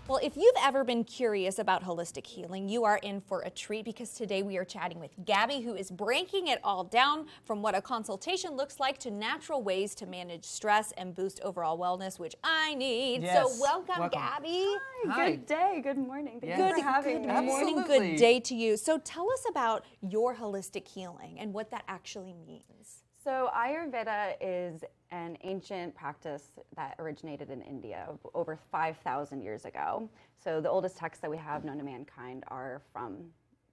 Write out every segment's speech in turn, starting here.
Well, if you've ever been curious about holistic healing, you are in for a treat because today we are chatting with Gabby, who is breaking it all down from what a consultation looks like to natural ways to manage stress and boost overall wellness, which I need. Yes. So welcome, Gabby. Hi, good day, good morning. Thank you for having me. Good morning, Absolutely. good day to you. So tell us about your holistic healing and what that actually means. So Ayurveda is an ancient practice that originated in India over 5,000 years ago. So the oldest texts that we have known to mankind are from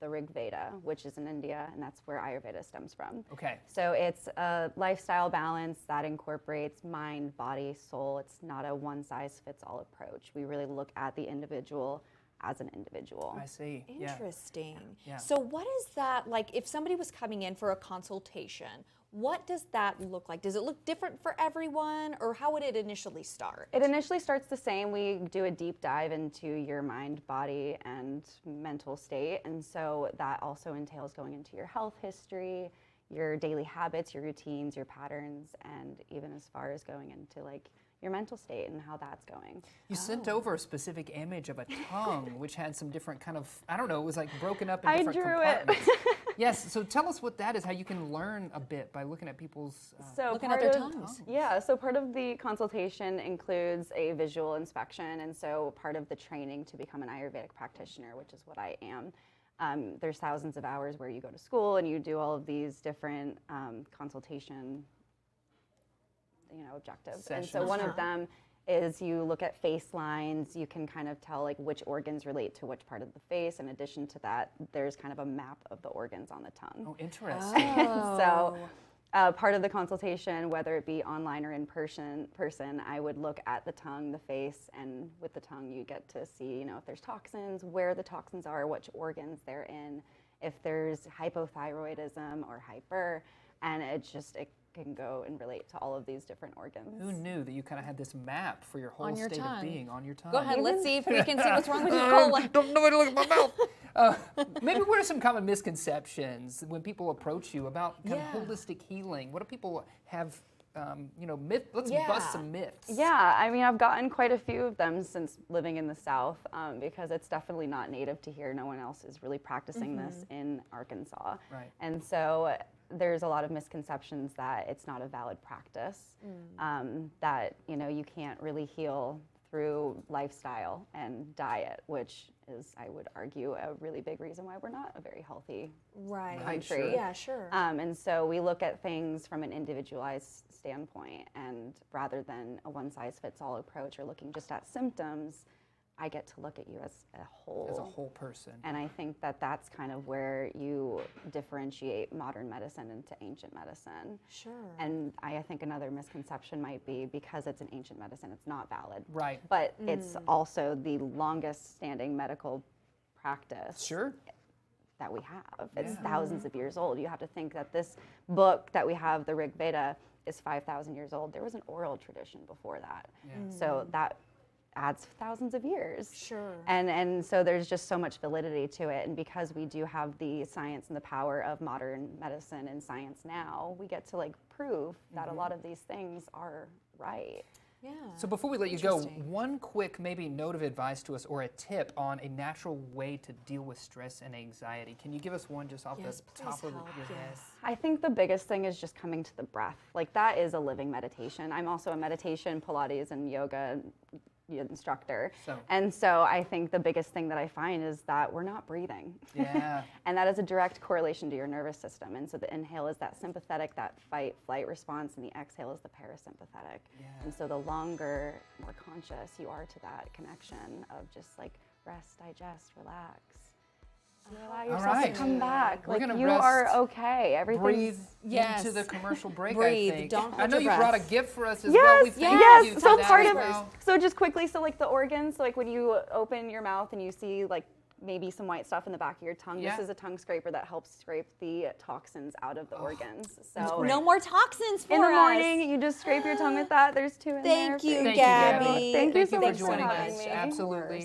the Rig Veda, which is in India, and that's where Ayurveda stems from. Okay. So it's a lifestyle balance that incorporates mind, body, soul. It's not a one-size-fits-all approach. We really look at the individual as an individual. I see. Interesting. Yeah. So what is that like if somebody was coming in for a consultation? What does that look like? Does it look different for everyone, or how would it initially start? It initially starts the same. We do a deep dive into your mind, body, and mental state. And so that also entails going into your health history, your daily habits, your routines, your patterns, and even as far as going into like your mental state and how that's going. You sent over a specific image of a tongue, which had some different kind of, I don't know, it was like broken up in I different drew it. compartments. Yes, so tell us what that is, how you can learn a bit by looking at people's... So looking at part their of- tongues. Yeah, so part of the consultation includes a visual inspection, and so part of the training to become an Ayurvedic practitioner, which is what I am. There's thousands of hours where you go to school and you do all of these different consultation, objectives. And so Sessions. one of them is you look at face lines. You can kind of tell like which organs relate to which part of the face. In addition to that, there's kind of a map of the organs on the tongue. Oh, interesting. So part of the consultation, whether it be online or in person, I would look at the tongue, the face, and with the tongue you get to see, if there's toxins, where the toxins are, which organs they're in, if there's hypothyroidism or hyper, and it can go and relate to all of these different organs. Who knew that you kind of had this map for your whole On your state tongue. of being on your tongue? Go ahead, let's see if we can see what's wrong with your colon. Don't nobody look at my mouth. Maybe what are some common misconceptions when people approach you about kind of holistic healing? What do people have, myth? Let's bust some myths. Yeah, I mean, I've gotten quite a few of them since living in the South because it's definitely not native to here. No one else is really practicing this in Arkansas. Right. And so there's a lot of misconceptions that it's not a valid practice, that, you can't really heal through lifestyle and diet, which is, I would argue, a really big reason why we're not a very healthy country. Sure. Yeah, sure. And so we look at things from an individualized standpoint, and rather than a one-size-fits-all approach or looking just at symptoms, I get to look at you as a whole. As a whole person. And I think that that's kind of where you differentiate modern medicine into ancient medicine. Sure. And I think another misconception might be because it's an ancient medicine, it's not valid. Right. But it's also the longest standing medical practice Sure. that we have. It's thousands of years old. You have to think that this book that we have, the Rig Veda, is 5,000 years old. There was an oral tradition before that. So that adds thousands of years. Sure. And so there's just so much validity to it. And because we do have the science and the power of modern medicine and science now, we get to prove that a lot of these things are right. Yeah. So before we let you go, Interesting. one quick maybe note of advice to us or a tip on a natural way to deal with stress and anxiety. Can you give us one just off Yes, the top please of help, your head? yes. I think the biggest thing is just coming to the breath. That is a living meditation. I'm also a meditation, Pilates, and yoga instructor. And so I think the biggest thing that I find is that we're not breathing. Yeah. And that is a direct correlation to your nervous system. And so the inhale is that sympathetic, that fight-flight response, and the exhale is the parasympathetic. Yeah. And so the longer, more conscious you are to that connection of just rest, digest, relax. You allow yourself to come back. We're gonna You rest, are okay. Everything's Breathe Yes. into the commercial break, Breathe. I think. Don't hold I know your you brought a breath. gift for us as yes, well. We thank you yes. for So that part as of well. so just quickly, so the organs, so when you open your mouth and you see maybe some white stuff in the back of your tongue, Yeah. this is a tongue scraper that helps scrape the toxins out of the organs. So great. No more toxins for in the us. morning, you just scrape your tongue with that. There's two in there. Thank you, Thank you, Gabby. Gabby. Thank you so for much for joining having us. me. Absolutely.